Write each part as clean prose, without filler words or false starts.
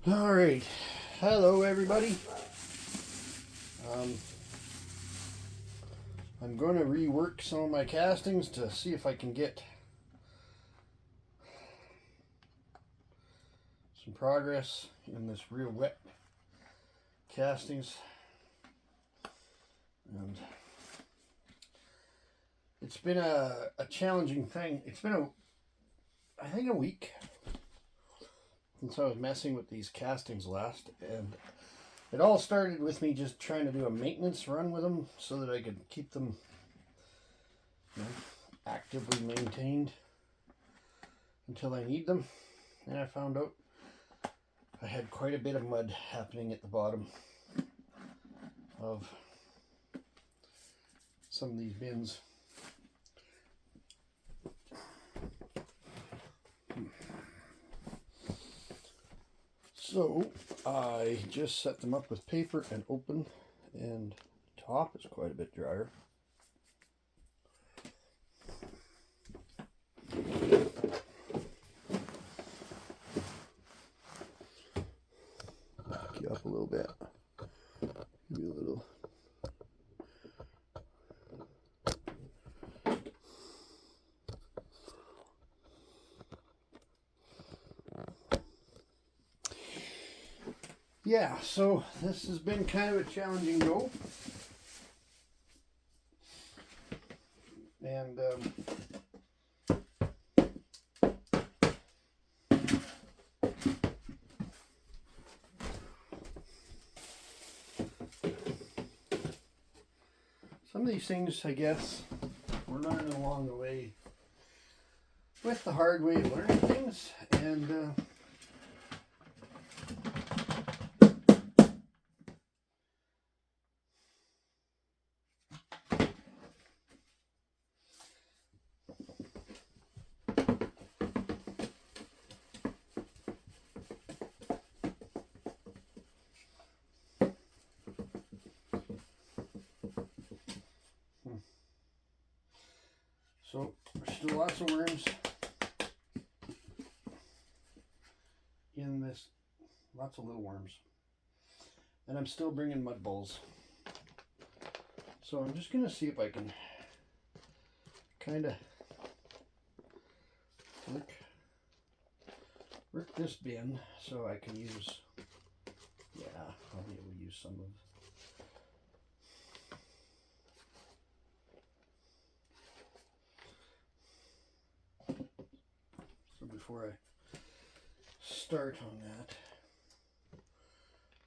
All right, hello everybody. Um, I'm going to rework some of my castings to see if I can get some progress in this real wet castings. And it's been a challenging thing. It's been I think a week since I was messing with these castings last, and it all started with me just trying to do a maintenance run with them so that I could keep them, actively maintained until I need them. And I found out I had quite a bit of mud happening at the bottom of some of these bins. So I just set them up with paper and open, and the top is quite a bit drier. Back you up a little bit. Give you a little. Yeah, so this has been kind of a challenging go. And some of these things, I guess, we're learning along the way with the hard way of learning things. And so there's still lots of worms in this, lots of little worms. And I'm still bringing mud balls. So I'm just going to see if I can kind of work this bin so I can use, I'll be able to use some of. So before I start on that,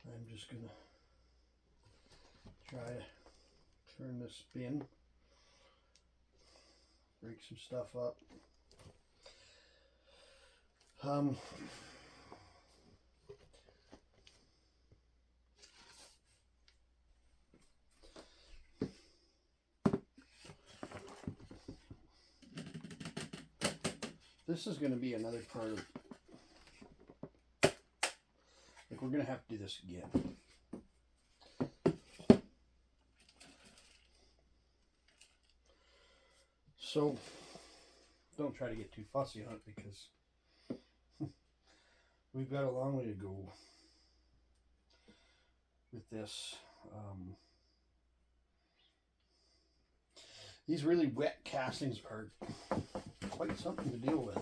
I'm just going to try to turn this bin, break some stuff up. This is going to be another part of, like, we're going to have to do this again. So don't try to get too fussy on it, because we've got a long way to go with this. These really wet castings are quite something to deal with.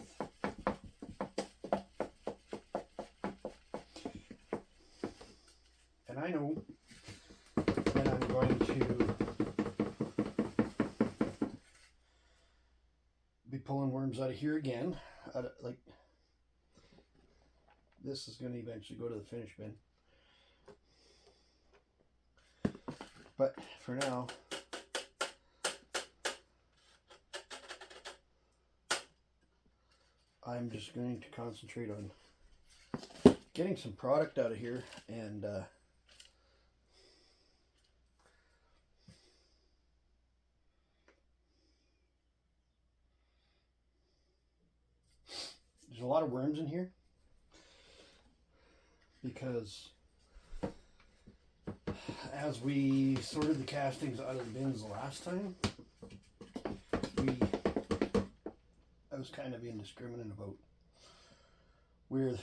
And I know that I'm going to be pulling worms out of here again. Like, this is going to eventually go to the finish bin. But for now, I'm just going to concentrate on getting some product out of here, and there's a lot of worms in here because as we sorted the castings out of the bins the last time, I was kind of indiscriminate about where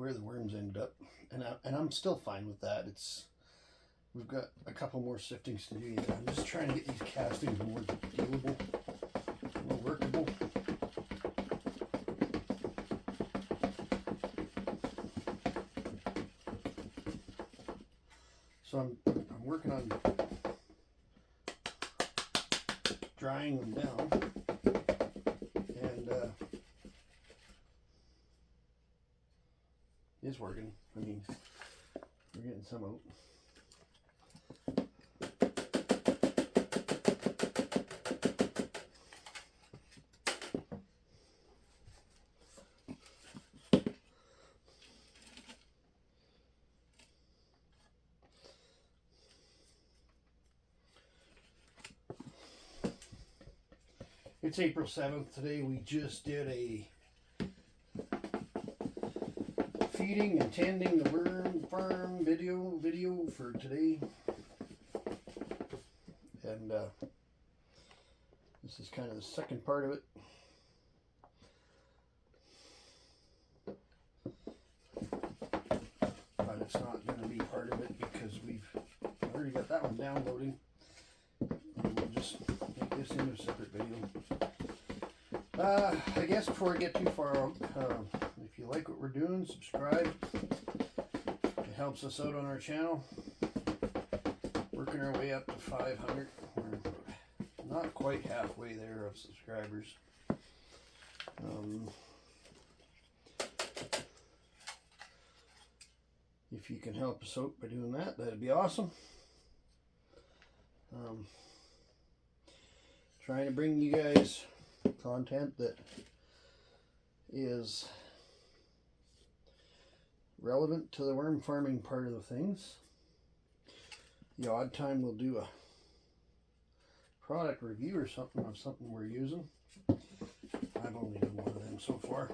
where the worms ended up, and I'm still fine with that. We've got a couple more siftings to do yet. I'm just trying to get these castings more dealable, more workable. So I'm working on drying them down, and it's working. I mean, we're getting some out. It's April 7th today. We just did a feeding and tending the worm farm video for today. And this is kind of the second part of it. But it's not going to be part of it because we've already got that one downloading. And we'll just make this into a separate video. I guess before I get too far out, if you like what we're doing, subscribe. It helps us out on our channel. Working our way up to 500. We're not quite halfway there of subscribers. If you can help us out by doing that, that'd be awesome. Trying to bring you guys content that is relevant to the worm farming part of the things. The odd time we'll do a product review or something of something we're using. I've only done one of them so far.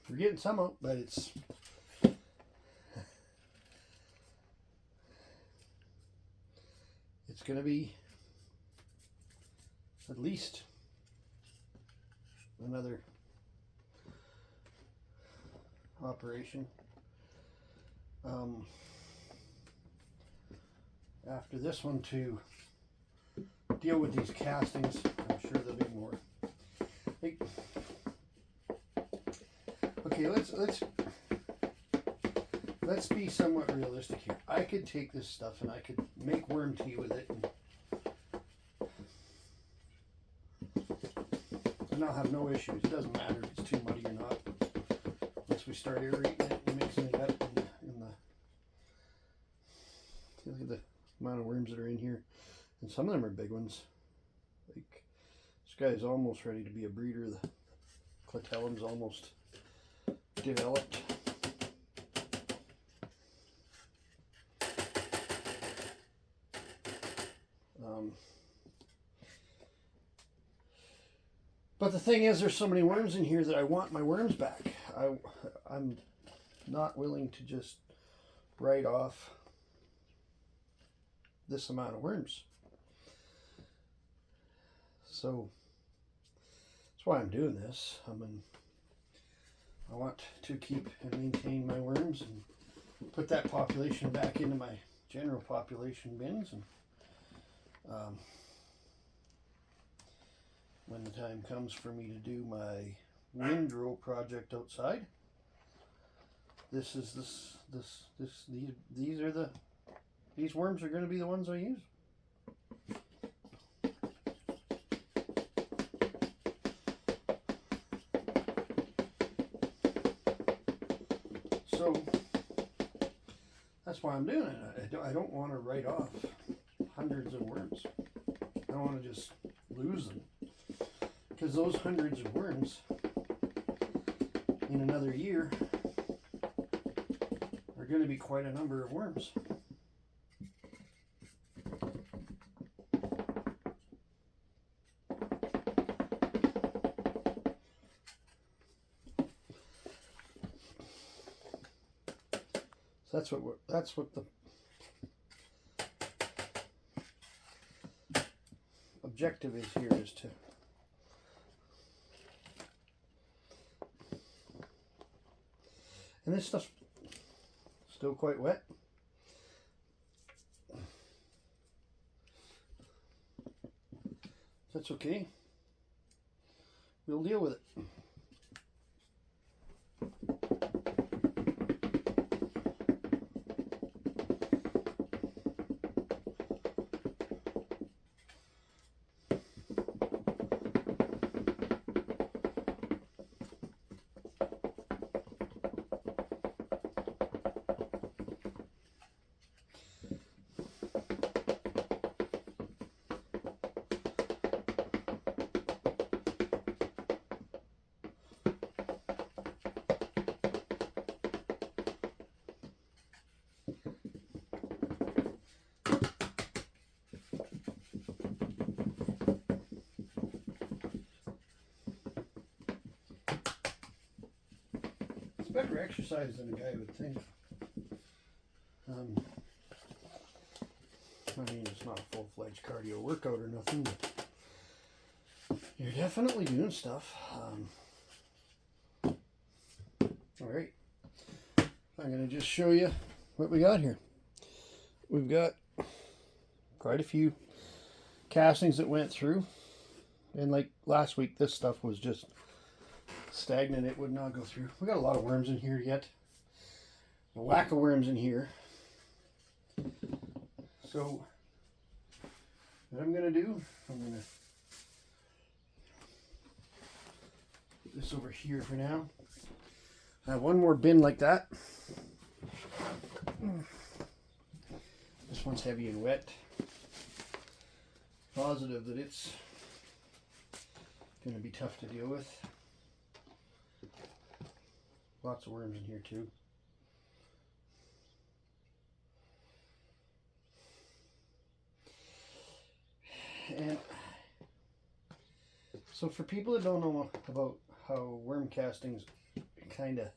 We're getting some out, but it's going to be at least another operation. After this one, to deal with these castings, I'm sure there'll be more. Okay, let's be somewhat realistic here. I could take this stuff and I could make worm tea with it, and I'll have no issues. It doesn't matter if it's too muddy or not. Once we start aerating it and mixing it up in the, look at the amount of worms that are in here, and some of them are big ones. Like this guy's almost ready to be a breeder. The clitellum's almost developed. But the thing is, there's so many worms in here that I want my worms back. I'm not willing to just write off this amount of worms. So that's why I'm doing this. I want to keep and maintain my worms and put that population back into my general population bins. And when the time comes for me to do my windrow project outside, these worms are going to be the ones I use. So that's why I'm doing it. I don't want to write off hundreds of worms. I don't want to just lose them, because those hundreds of worms in another year are going to be quite a number of worms. So that's what the objective is here, is to and this stuff's still quite wet. That's okay. We'll deal with it. Better exercise than a guy would think. I mean, it's not a full-fledged cardio workout or nothing, but you're definitely doing stuff. All right, I'm going to just show you what we got here. We've got quite a few castings that went through, and like last week, this stuff was just stagnant. It would not go through. We got a lot of worms in here yet. A whack of worms in here. So what I'm going to do, I'm going to put this over here for now. I have one more bin like that. This one's heavy and wet. Positive that it's going to be tough to deal with. Lots of worms in here too. And so for people that don't know about how worm castings kind of...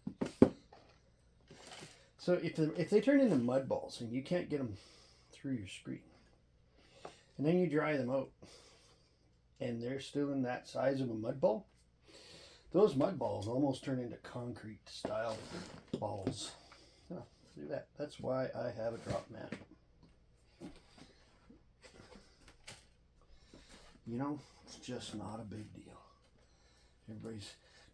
So if they turn into mud balls and you can't get them through your screen, and then you dry them out, and they're still in that size of a mud ball, those mud balls almost turn into concrete style balls. Oh, look at that. That's why I have a drop mat. You know, it's just not a big deal.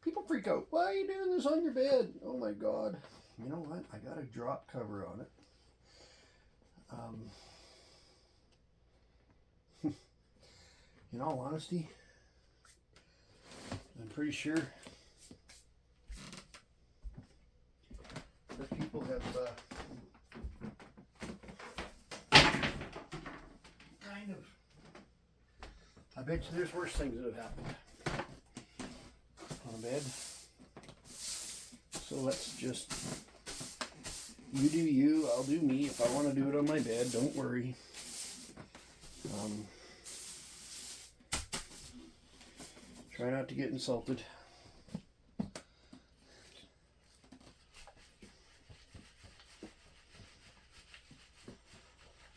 People freak out. Why are you doing this on your bed? Oh my God. You know what? I got a drop cover on it. In all honesty, I'm pretty sure that people have kind of, I bet you there's worse things that have happened on a bed. So let's just, you do you, I'll do me. If I want to do it on my bed, don't worry. Try not to get insulted.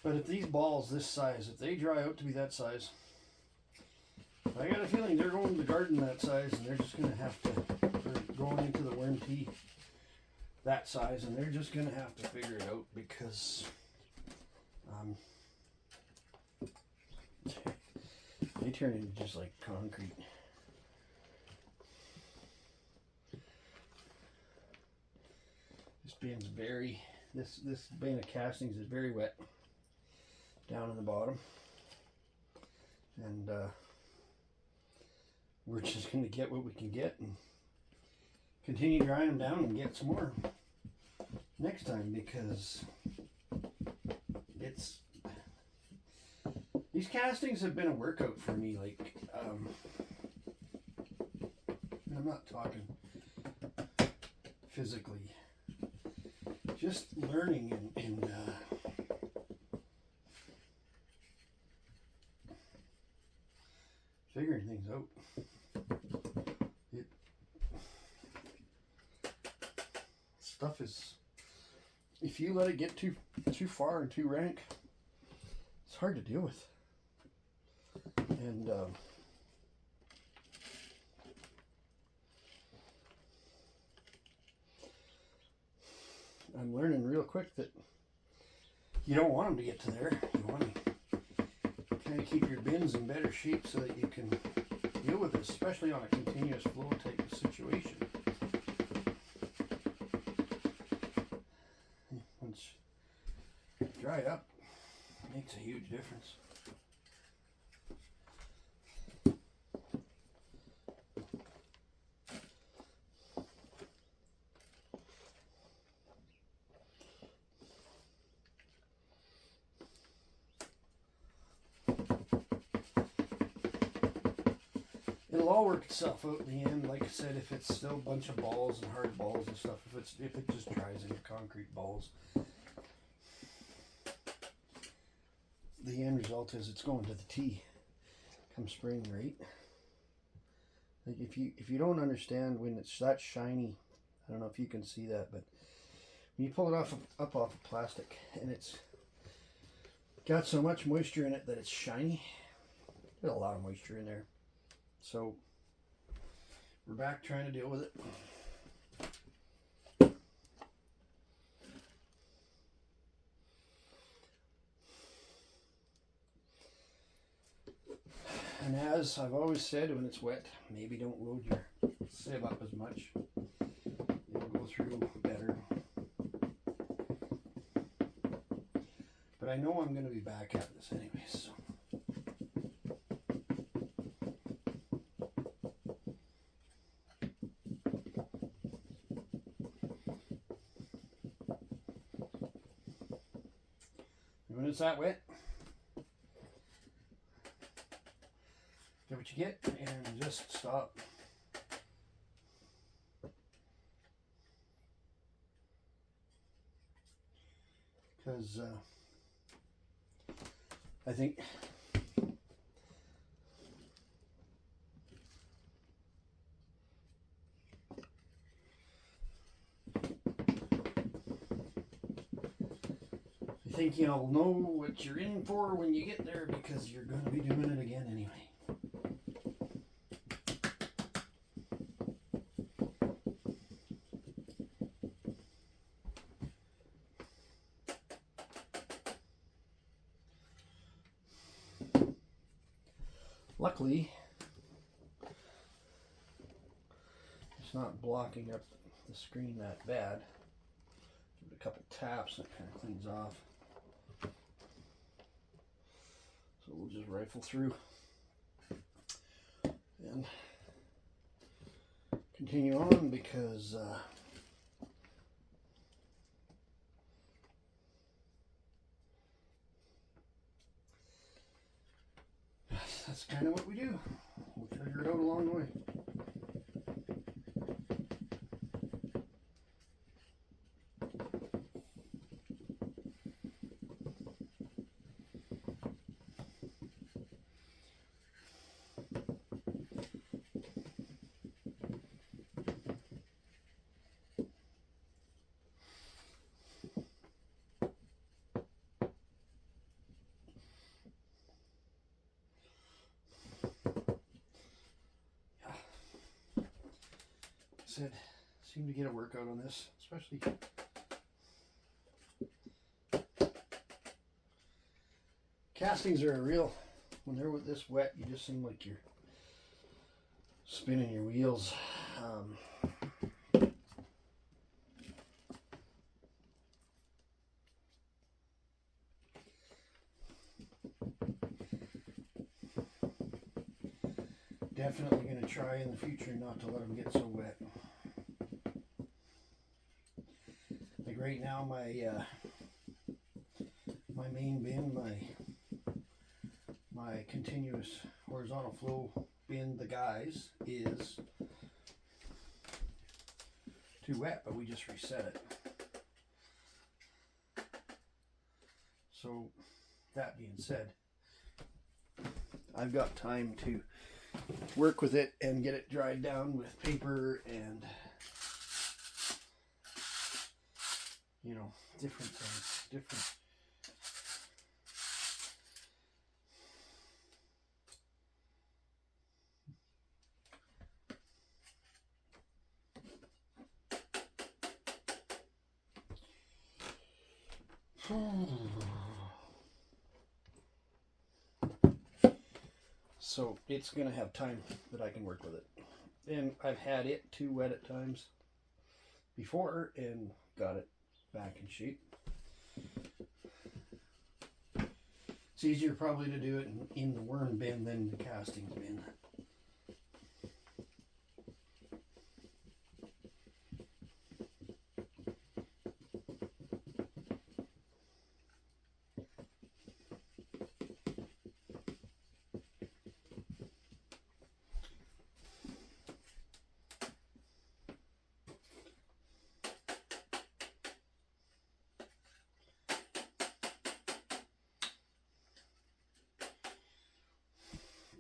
But if these balls this size, if they dry out to be that size, I got a feeling they're going to the garden that size, and they're just going to have to, they're going into the worm tea that size, and they're just going to have to figure it out, because they turn into just like concrete. This bin's this bin of castings is very wet down in the bottom, and we're just going to get what we can get and continue drying them down and get some more next time, because these castings have been a workout for me. Like I'm not talking physically. Just learning and figuring things out. Stuff is, if you let it get too far and too rank, it's hard to deal with. And I'm learning real quick that you don't want them to get to there. You want to kind of keep your bins in better shape so that you can deal with it, especially on a continuous flow type of situation. Once dried up, it makes a huge difference. It'll all work itself out in the end. Like I said, if it's still a bunch of balls and hard balls and stuff, if it just dries into concrete balls, the end result is it's going to the tee come spring, right? Like if you don't understand when it's that shiny, I don't know if you can see that, but when you pull it up off of plastic and it's got so much moisture in it that it's shiny, there's a lot of moisture in there. So we're back trying to deal with it. And as I've always said, when it's wet, maybe don't load your sieve up as much. It'll go through better. But I know I'm going to be back at this anyways, so. When it's that wet, get what you get and just stop. Because I think you'll know what you're in for when you get there, because you're going to be doing it again anyway. Luckily, it's not blocking up the screen that bad. Give it a couple taps and it kind of cleans off. So we'll just rifle through and continue on, because that's kind of what we do. We'll figure it out along the way. Said, seem to get a workout on this, especially castings are a real, when they're with this wet, you just seem like you're spinning your wheels. Definitely going to try in the future not to let them get so wet. Like right now, my main bin, my continuous horizontal flow bin, the guys, is too wet, but we just reset it. So that being said, I've got time to work with it and get it dried down with paper and, you know, different things, different. So it's going to have time that I can work with it. And I've had it too wet at times before and got it back in shape. It's easier probably to do it in the worm bin than the castings bin.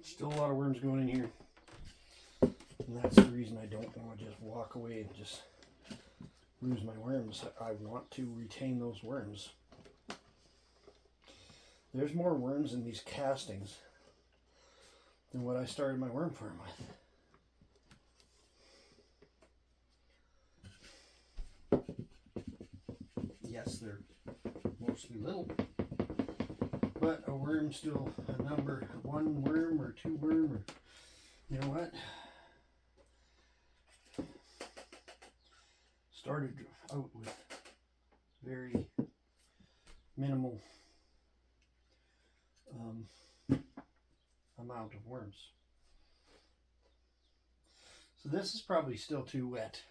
Still a lot of worms going in here, and that's the reason I don't want to just walk away and just lose my worms. I want to retain those worms. There's more worms in these castings than what I started my worm farm with. Yes, they're mostly little, but a worm still a number, one worm or two worm, or you know what? Started out with very minimal amount of worms. So this is probably still too wet.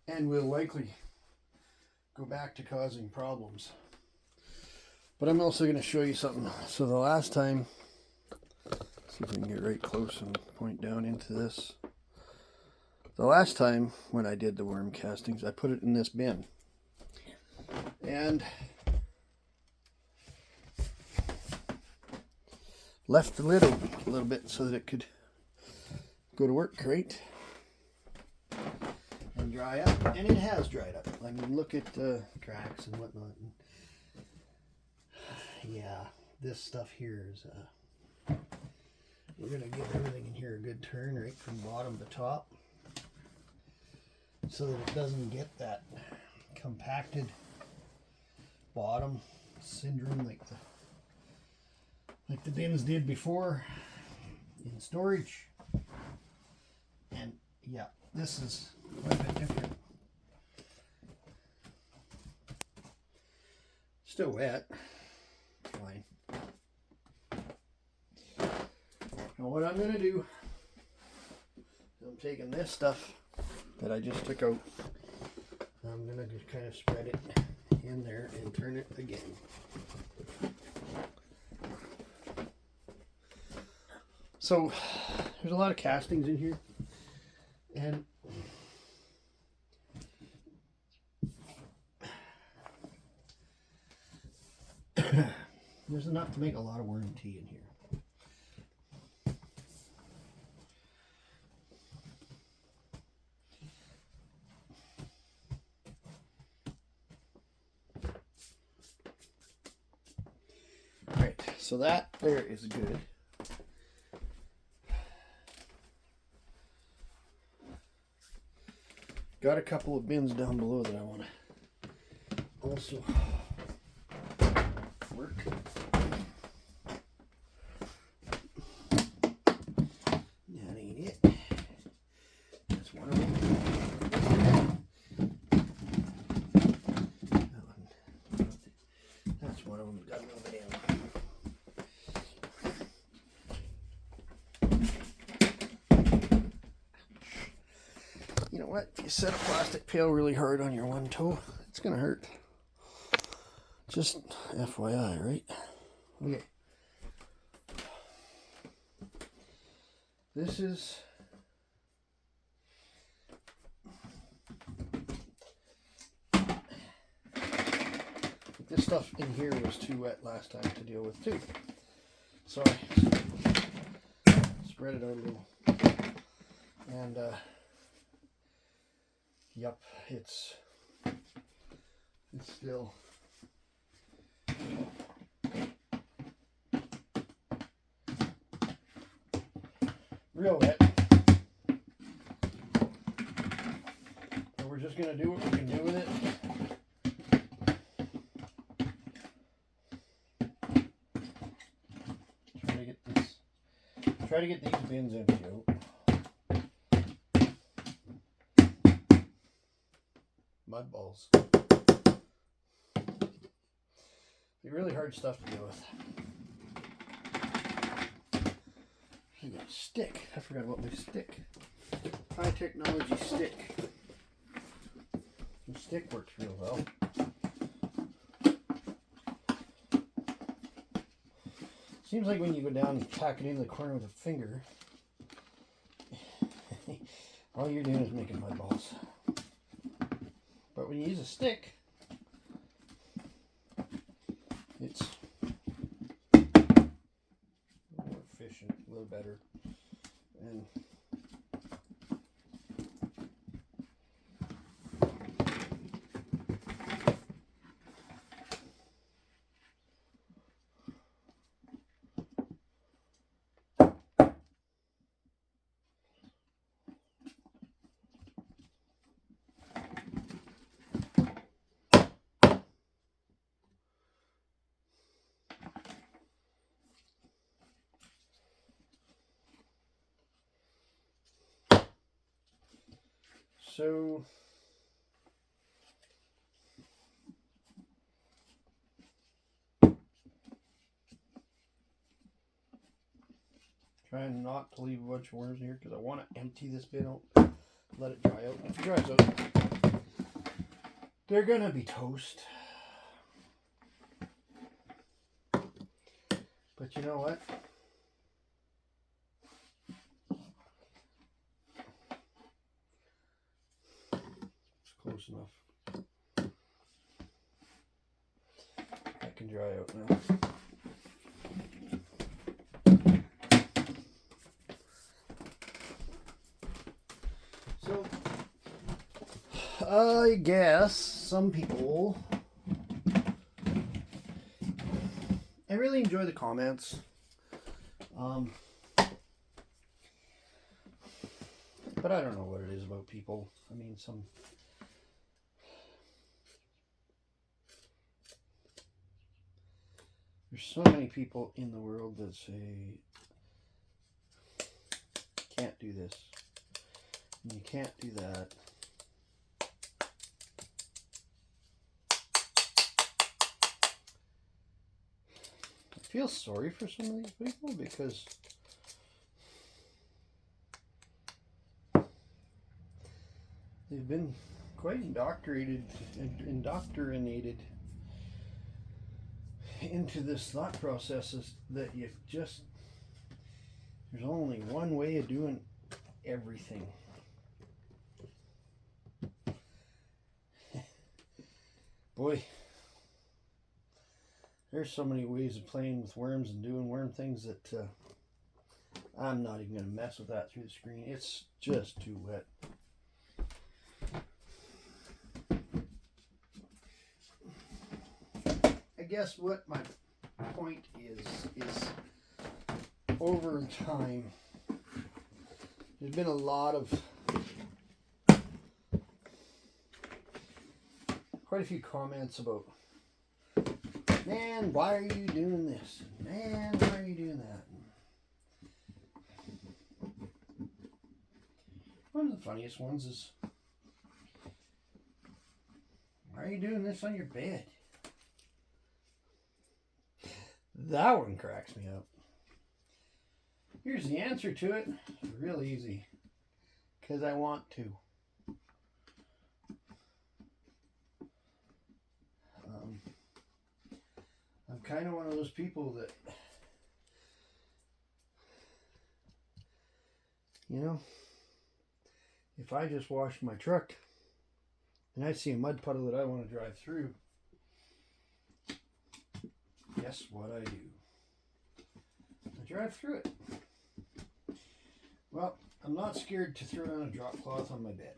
And will likely go back to causing problems. But I'm also going to show you something. So the last time, see if we can get right close and point down into this. The last time when I did the worm castings, I put it in this bin. And left the lid open a little bit so that it could go to work, right? And dry up. And it has dried up. I mean, look at the cracks and whatnot. Yeah, this stuff here is, we're going to give everything in here a good turn right from bottom to top so that it doesn't get that compacted bottom syndrome like the bins did before in storage. And yeah, this is quite a bit different. Still wet. Fine. Now what I'm going to do is I'm taking this stuff that I just took out. I'm going to just kind of spread it in there and turn it again. So there's a lot of castings in here, and there's enough to make a lot of worm tea in here. Right, so that there is good. Got a couple of bins down below that I want to also work. That ain't it. That's one of them. That one. That's one of them. Got to move it in. You know what? If you set a plastic pail really hard on your one toe, it's going to hurt. Just FYI, right? Okay. This is this stuff in here was too wet last time to deal with too. So I spread it out a little. And yep, it's still real wet. But we're just gonna do what we can do with it. Try to get these bins empty out. Mud balls. They're really hard stuff to deal with. I got a stick. I forgot about my stick. High technology stick. The stick works real well. Seems like when you go down and tack it in the corner with a finger, all you're doing is making mud balls. But when you use a stick, it's a little more efficient, a little better. And so trying not to leave a bunch of worms in here because I want to empty this bin out, let it dry out. If it dries out, they're gonna be toast. But you know what? It's close enough. I can dry out now. So, I guess some people, I really enjoy the comments. But I don't know what it is about people. I mean, there's so many people in the world that say, can't do this, and you can't do that. I feel sorry for some of these people because they've been quite indoctrinated into this thought process is that there's only one way of doing everything. Boy, there's so many ways of playing with worms and doing worm things that I'm not even going to mess with that through the screen. It's just too wet. I guess what my point is over time, there's been a lot of, quite a few comments about, man, why are you doing this? Man, why are you doing that? One of the funniest ones is, why are you doing this on your bed? That one cracks me up. Here's the answer to it. It's real easy. Because I want to. I'm kind of one of those people that, you know, if I just washed my truck and I see a mud puddle that I want to drive through, just what I do. I drive through it. Well, I'm not scared to throw down a drop cloth on my bed.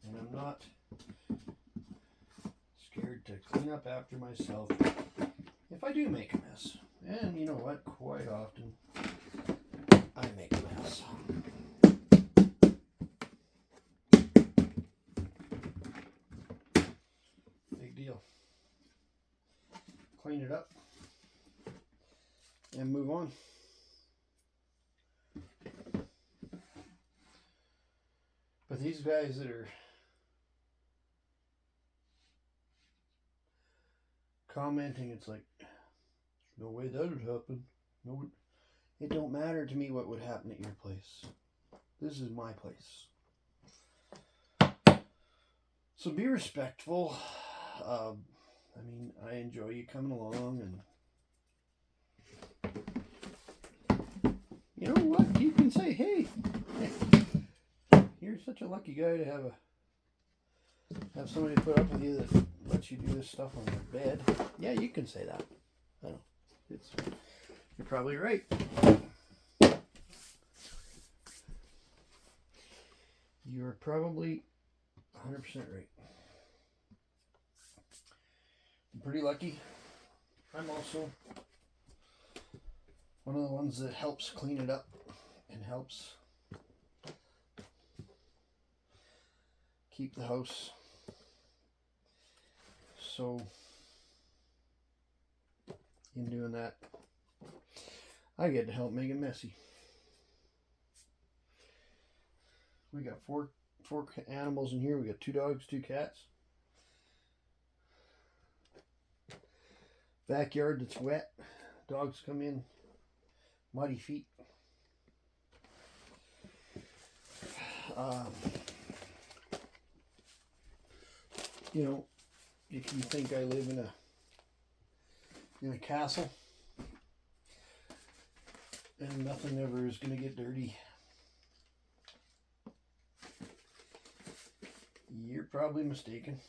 And I'm not scared to clean up after myself if I do make a mess. And you know what? Quite often I make a mess. Big deal. Clean it up and move on. But these guys that are commenting, it's like, no way that would happen. No, it don't matter to me what would happen at your place. This is my place. So be respectful. I mean, I enjoy you coming along, and you know what? You can say, hey, you're such a lucky guy to have somebody put up with you that lets you do this stuff on your bed. Yeah, you can say that. I know. You're probably right. You're probably 100% right. I'm pretty lucky. I'm also one of the ones that helps clean it up and helps keep the house. So in doing that, I get to help make it messy. We got four animals in here. We got 2 dogs, 2 cats. Backyard that's wet. Dogs come in, muddy feet. You know, if you think I live in a castle and nothing ever is going to get dirty, you're probably mistaken.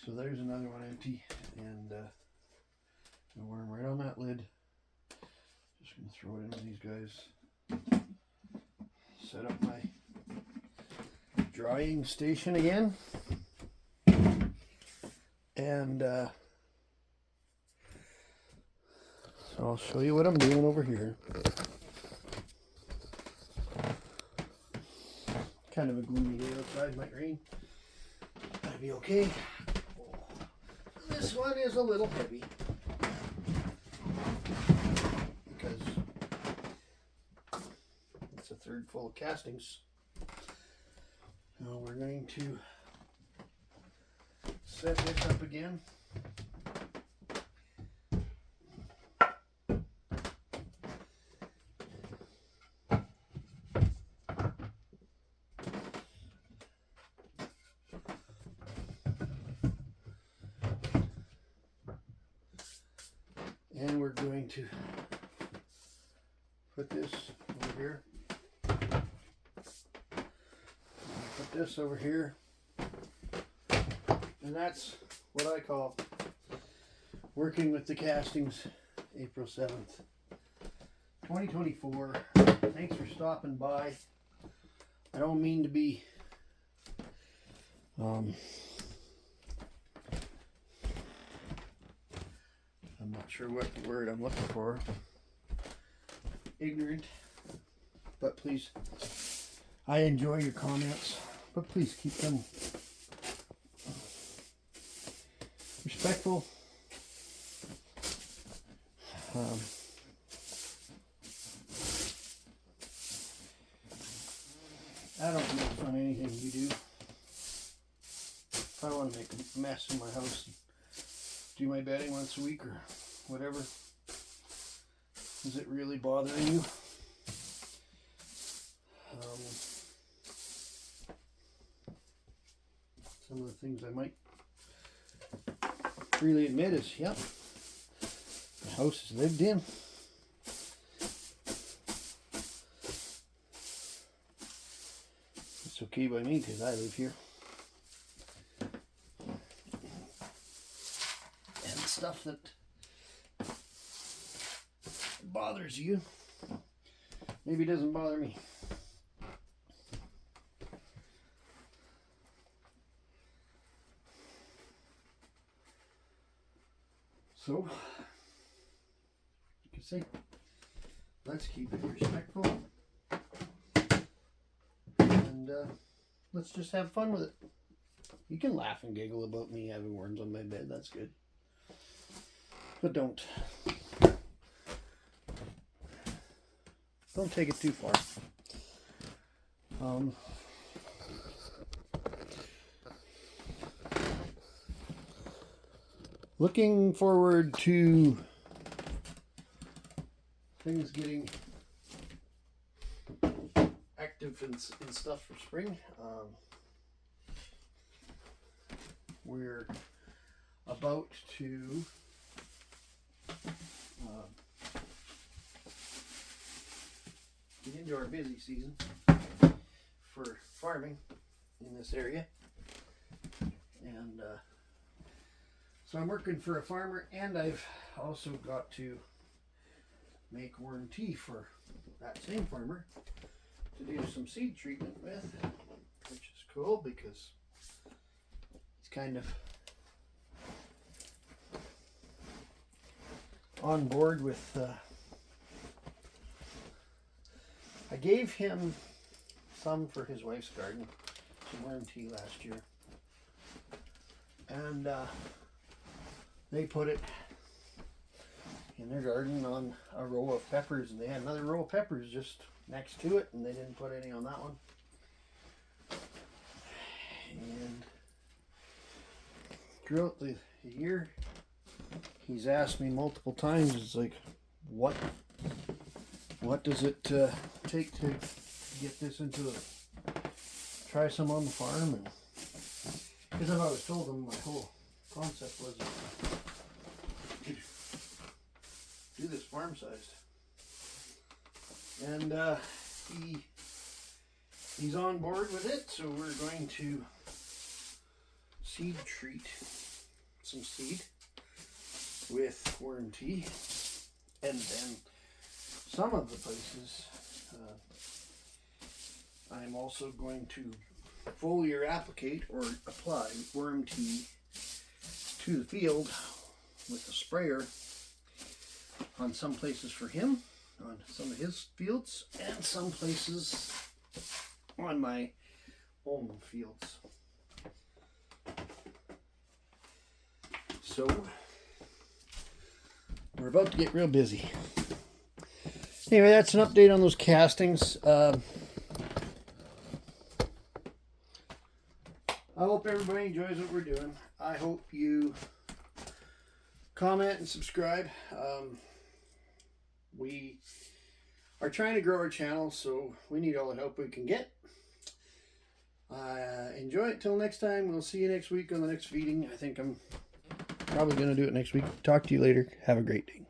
So there's another one empty, and a worm right on that lid. Just going to throw it into these guys. Set up my drying station again, and so I'll show you what I'm doing over here. Kind of a gloomy day outside, might rain. That'd be okay. This one is a little heavy because it's a third full of castings. Now we're going to set this up again. And we're going to put this over here. Put this over here. And that's what I call working with the castings, April 7th, 2024. Thanks for stopping by. I don't mean to be I'm not sure what the word I'm looking for. Ignorant. But please, I enjoy your comments, but please keep them respectful. I don't make fun of anything you do. If I want to make a mess in my house, do my bedding once a week or whatever, is it really bothering you? Some of the things I might freely admit is, yep, the house is lived in. It's okay by me because I live here. stuff that bothers you. Maybe it doesn't bother me. So, you can see, let's keep it respectful. And let's just have fun with it. You can laugh and giggle about me having worms on my bed. That's good. But don't take it too far. Looking forward to things getting active and stuff for spring. We're about to get into our busy season for farming in this area, and so I'm working for a farmer, and I've also got to make worm tea for that same farmer to do some seed treatment with, which is cool because he's kind of on board with I gave him some for his wife's garden, some worm tea last year, and they put it in their garden on a row of peppers, and they had another row of peppers just next to it, and they didn't put any on that one. And throughout the year, he's asked me multiple times, it's like, what does it take to get this into try some on the farm? And because I've always told him my whole concept was to do this farm sized, and he's on board with it. So we're going to seed treat some seed with worm tea, and then some of the places I'm also going to foliar applicate or apply worm tea to the field with a sprayer on some places for him, on some of his fields, and some places on my own fields. So we're about to get real busy. Anyway, that's an update on those castings. I hope everybody enjoys what we're doing. I hope you comment and subscribe. We are trying to grow our channel, so we need all the help we can get. Enjoy it till next time. We'll see you next week on the next feeding. I think I'm probably going to do it next week. Talk to you later. Have a great day.